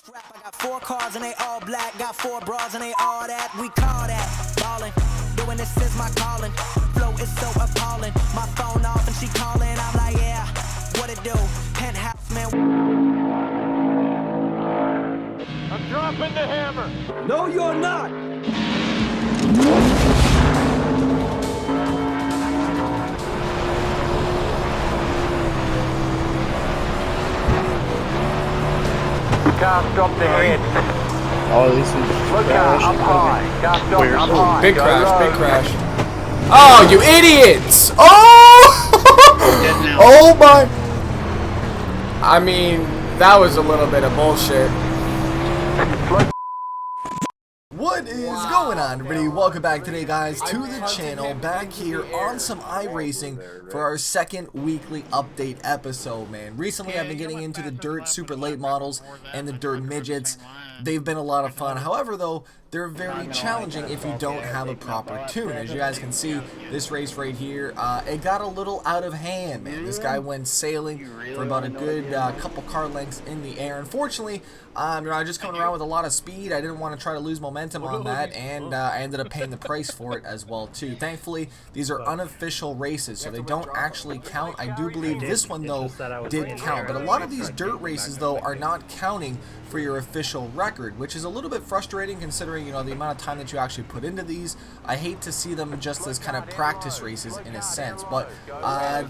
Scrap, I got 4 cars and they all black. Got 4 bras and they all that. We call that ballin'. Doing this is my calling. Flow is so appalling. My phone off and she calling. I'm like, yeah, what it do? Penthouse, man. I'm dropping the hammer. No, you're not. Car stopped ahead. Oh, this is Look out, up high. Car stopped Where? up high. Big Go crash, low. big crash. Oh, you idiots! Oh! Oh my! I mean, that was a little bit of bullshit. What is going on, everybody? Welcome back today, guys, to the channel. Back here on some iRacing for our second weekly update episode, man. Recently, I've been getting into the dirt super late models and the dirt midgets. They've been a lot of fun. However, though, they're very challenging if you don't have a proper tune. As you guys can see, this race right here, it got a little out of hand, man. This guy went sailing for about a good couple car lengths in the air. Unfortunately, I just coming around with a lot of speed. I didn't want to try to lose momentum on that, and I ended up paying the price for it as well, too. Thankfully, these are unofficial races, so they don't actually count. I do believe this one, though, did count. But a lot of these dirt races, though, are not counting for your official record, which is a little bit frustrating considering, you know, the amount of time that you actually put into these. I hate to see them just as kind of practice races in a sense, but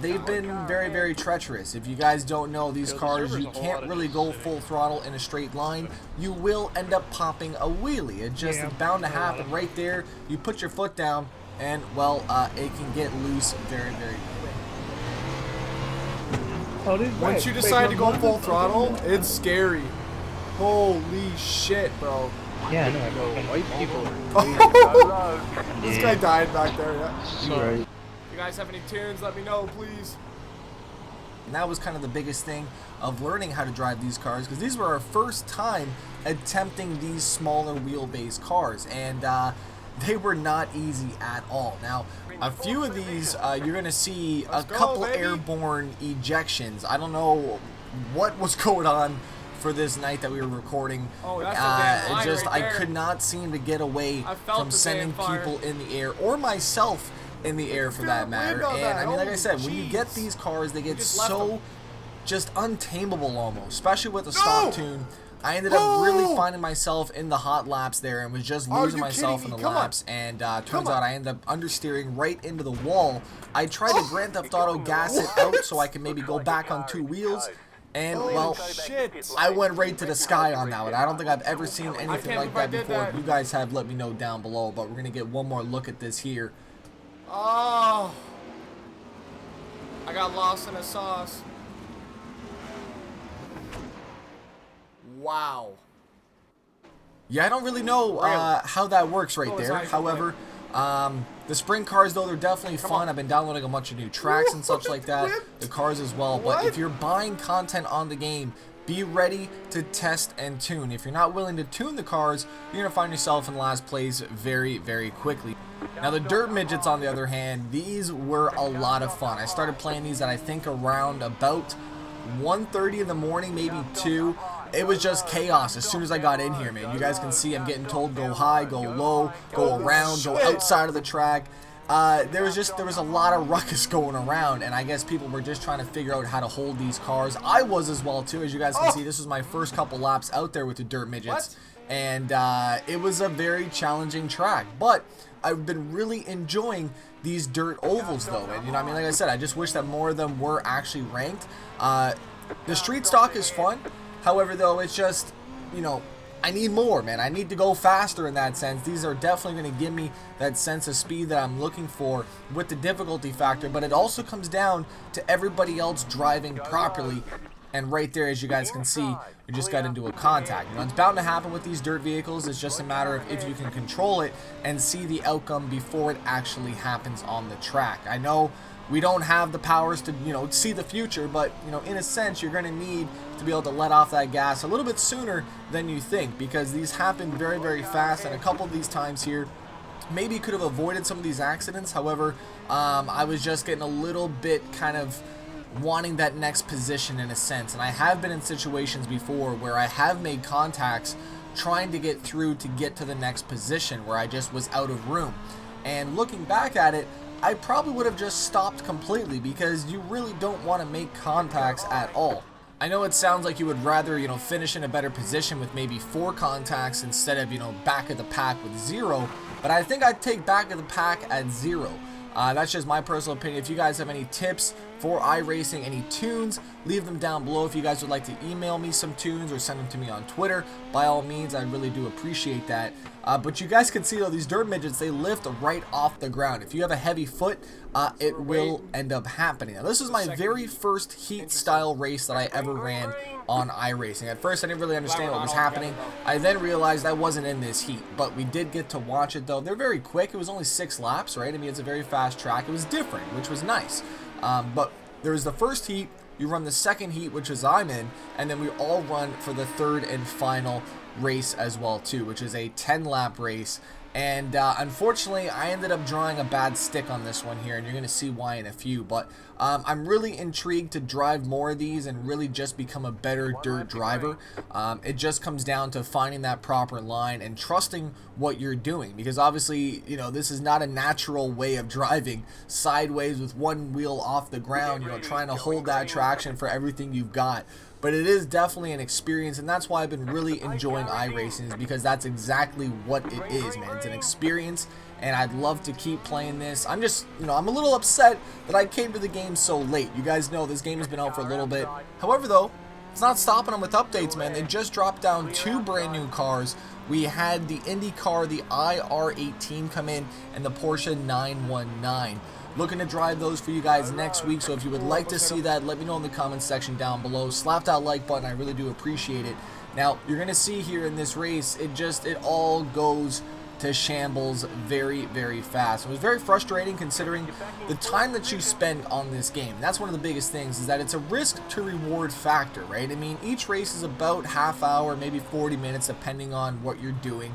they've been very, very treacherous. If you guys don't know, these cars, you can't really go full throttle in a straight line. You will end up popping a wheelie. It's just bound to happen right there. You put your foot down and, well, it can get loose very, very quick. Once you decide to go full throttle, it's scary. Holy shit, bro. Yeah, no, I know. White people. This guy died back there, yeah. Right. If you guys have any tunes, let me know, please. And that was kind of the biggest thing of learning how to drive these cars, because these were our first time attempting these smaller wheelbase cars, and they were not easy at all. Now, a few of these, you're going to see a couple airborne ejections. I don't know what was going on for this night that we were recording. Oh, that's a damn line just right I there. could not seem to get away from sending people in the air, or myself in the air for that matter. And I mean, like I said, when you get these cars, they get so just untamable almost, especially with the stock tune. I ended up really finding myself in the hot laps there and was just losing myself in the laps, and turns out I ended up understeering right into the wall. I tried to Grand Theft Auto gas it out so I can maybe go back on 2 wheels. And, well, I went right to the sky on that one. I don't think I've ever seen anything like that before. If you guys have, let me know down below. But we're going to get one more look at this here. Oh, I got lost in the sauce. Wow. Yeah, I don't really know how that works right there. However, the sprint cars, though, they're definitely fun. I've been downloading a bunch of new tracks and such like that. The cars as well. But if you're buying content on the game, be ready to test and tune. If you're not willing to tune the cars, you're going to find yourself in last place very, very quickly. Now, the dirt midgets, on the other hand, these were a lot of fun. I started playing these at, I think, around about 1:30 in the morning, maybe 2. It was just chaos as soon as I got in here, man. You guys can see I'm getting told go high, go low, go around, go outside of the track. There was a lot of ruckus going around, and I guess people were just trying to figure out how to hold these cars. I was as well too. As you guys can see, this was my first couple laps out there with the dirt midgets, and it was a very challenging track. But I've been really enjoying these dirt ovals, though, and you know, I mean, like I said, I just wish that more of them were actually ranked. The street stock is fun. However, though, it's just, you know, I need more, man. I need to go faster in that sense. These are definitely going to give me that sense of speed that I'm looking for with the difficulty factor, but it also comes down to everybody else driving properly. And right there, as you guys can see, we just got into a contact. You know, it's bound to happen with these dirt vehicles. It's just a matter of if you can control it and see the outcome before it actually happens on the track. I know we don't have the powers to, you know, see the future, but, you know, in a sense, you're going to need to be able to let off that gas a little bit sooner than you think, because these happen very, very fast, and a couple of these times here, maybe could have avoided some of these accidents. However, I was just getting a little bit kind of wanting that next position in a sense. And I have been in situations before where I have made contacts trying to get through to get to the next position where I just was out of room. And looking back at it, I probably would have just stopped completely, because you really don't want to make contacts at all. I know it sounds like you would rather, finish in a better position with maybe 4 contacts instead of, back of the pack with 0, but I think I'd take back of the pack at 0. That's just my personal opinion. If you guys have any tips for iRacing, any tunes, leave them down below. If you guys would like to email me some tunes or send them to me on Twitter, by all means, I really do appreciate that. But you guys can see, though, these dirt midgets, they lift right off the ground. If you have a heavy foot, it will end up happening. Now, this was my very first heat style race that I ever ran on iRacing. At first, I didn't really understand what was happening. I then realized I wasn't in this heat, but we did get to watch it, though. They're very quick. It was only 6 laps, right? I mean, it's a very fast track. It was different, which was nice. But there was the first heat, you run the second heat, which is I'm in, and then we all run for the third and final race as well too, which is a 10-lap race. And unfortunately, I ended up drawing a bad stick on this one here, and you're going to see why in a few. But I'm really intrigued to drive more of these and really just become a better dirt driver. It just comes down to finding that proper line and trusting what you're doing, because obviously, this is not a natural way of driving sideways with one wheel off the ground, trying to hold that traction for everything you've got. But it is definitely an experience, and that's why I've been really enjoying iRacing, is because that's exactly what it is, man. It's an experience, and I'd love to keep playing this. I'm just, I'm a little upset that I came to the game so late. You guys know this game has been out for a little bit. However, though, it's not stopping them with updates, man. They just dropped down 2 brand new cars. We had the Indy car, the IR18 come in, and the Porsche 919. Looking to drive those for you guys next week, so if you would like to see that, let me know in the comments section down below. Slap that like button, I really do appreciate it. Now, you're going to see here in this race, it all goes to shambles very, very fast. It was very frustrating considering the time that you spend on this game. That's one of the biggest things, is that it's a risk to reward factor, right? I mean, each race is about half hour, maybe 40 minutes, depending on what you're doing.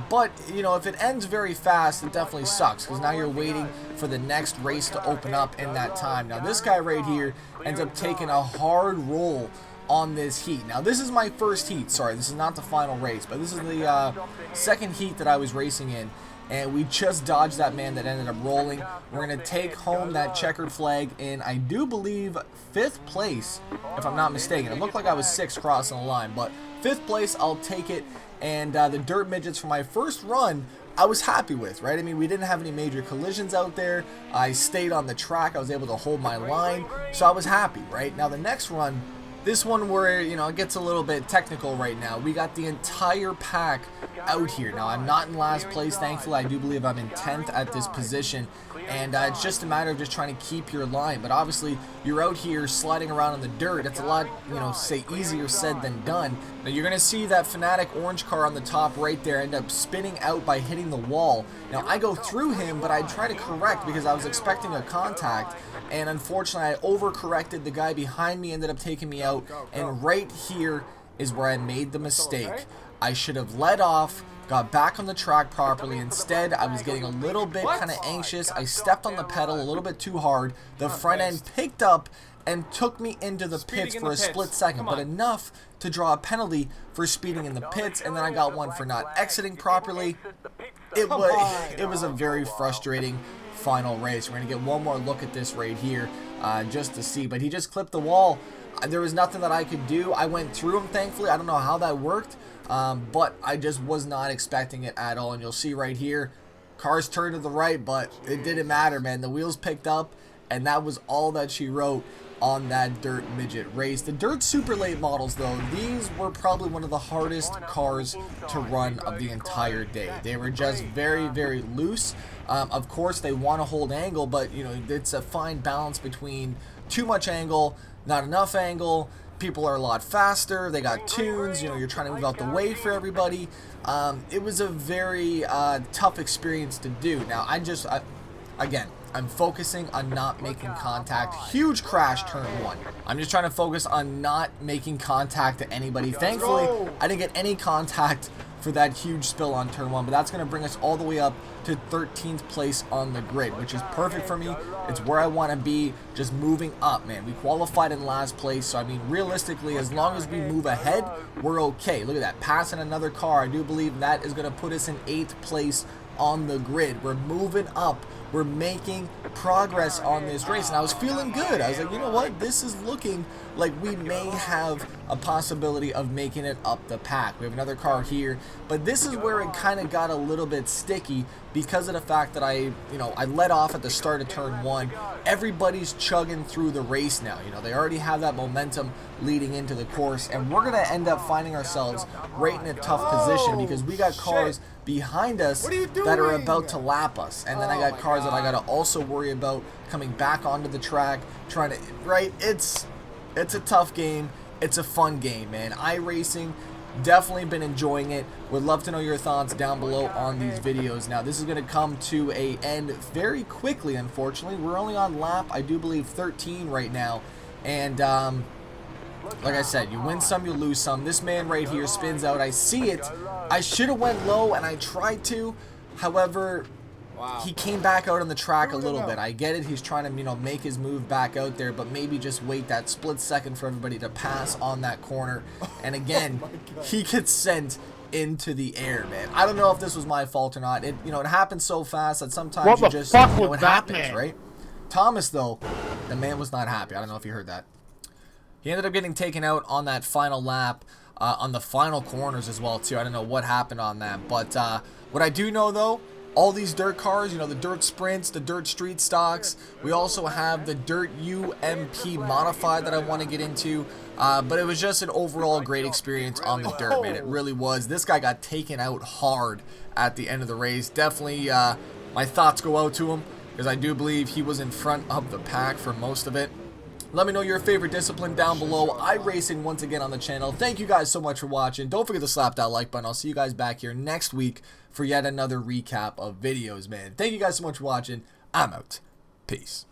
But, if it ends very fast, it definitely sucks, because now you're waiting for the next race to open up in that time. Now, this guy right here ends up taking a hard roll on this heat. Now, this is my first heat. Sorry, this is not the final race, but this is the second heat that I was racing in, and we just dodged that man that ended up rolling. We're going to take home that checkered flag in, I do believe, 5th place, if I'm not mistaken. It looked like I was 6th crossing the line, but 5th place, I'll take it. And the dirt midgets for my first run, I was happy with, right? I mean, we didn't have any major collisions out there. I stayed on the track. I was able to hold my line, so I was happy, right? Now, the next run, this one where, it gets a little bit technical right now. We got the entire pack out here. Now, I'm not in last place, thankfully. I do believe I'm in 10th at this position. And it's just a matter of just trying to keep your line. But obviously, you're out here sliding around in the dirt. It's a lot, say easier said than done. Now, you're going to see that Fanatic orange car on the top right there end up spinning out by hitting the wall. Now, I go through him, but I try to correct because I was expecting a contact. And unfortunately, I overcorrected. The guy behind me ended up taking me out. And right here is where I made the mistake. I should have let off, got back on the track properly. Instead, I was getting a little bit kind of anxious. I stepped on the pedal a little bit too hard. The front end picked up and took me into the pits for a split second, but enough to draw a penalty for speeding in the pits, and then I got one for not exiting properly. It was a very frustrating final race. We're going to get one more look at this right here just to see, but he just clipped the wall. There was nothing that I could do. I went through him, thankfully. I don't know how that worked, but I just was not expecting it at all. And you'll see right here, cars turned to the right, but it didn't matter, man. The wheels picked up, and that was all that she wrote on that dirt midget race. The dirt super late models, though, these were probably one of the hardest cars to run of the entire day. They were just very, very loose. Of course, they want to hold angle, but it's a fine balance between too much angle, not enough angle. People are a lot faster. They got tunes. You're trying to move out the way for everybody. It was a very tough experience to do. Now, again, I'm focusing on not making contact. Huge crash turn 1. I'm just trying to focus on not making contact to anybody. Thankfully, I didn't get any contact for that huge spill on turn 1, but that's going to bring us all the way up to 13th place on the grid, which is perfect for me. It's where I want to be, just moving up, man. We qualified in last place, so I mean, realistically, as long as we move ahead, we're okay. Look at that, passing another car. I do believe that is going to put us in 8th place on the grid. We're moving up. We're making progress on this race, and I was feeling good. I was like, you know what, this is looking like we may have a possibility of making it up the pack. We have another car here, but this is where it kind of got a little bit sticky because of the fact that I let off at the start of turn 1. Everybody's chugging through the race now. They already have that momentum leading into the course, and we're gonna end up finding ourselves right in a tough position because we got cars behind us that are about to lap us, and then I got cars that I gotta also worry about coming back onto the track, trying to, right? It's a tough game. It's a fun game, man. iRacing, definitely been enjoying it. Would love to know your thoughts down below on these videos. Now, this is going to come to a end very quickly, unfortunately. We're only on lap, I do believe, 13 right now. And, like I said, you win some, you lose some. This man right here spins out. I see it. I should have went low, and I tried to. However, he came back out on the track a little bit. I get it. He's trying to, make his move back out there, but maybe just wait that split second for everybody to pass on that corner. And again, he gets sent into the air, man. I don't know if this was my fault or not. It happens so fast that sometimes you just, it happens, right? Thomas, though, the man was not happy. I don't know if you heard that. He ended up getting taken out on that final lap, on the final corners as well, too. I don't know what happened on that. But what I do know, though, all these dirt cars, the dirt sprints, the dirt street stocks. We also have the dirt UMP modified that I want to get into. But it was just an overall great experience on the dirt, man. It really was. This guy got taken out hard at the end of the race. Definitely, my thoughts go out to him because I do believe he was in front of the pack for most of it. Let me know your favorite discipline down below. iRacing once again on the channel. Thank you guys so much for watching. Don't forget to slap that like button. I'll see you guys back here next week for yet another recap of videos, man. Thank you guys so much for watching. I'm out. Peace.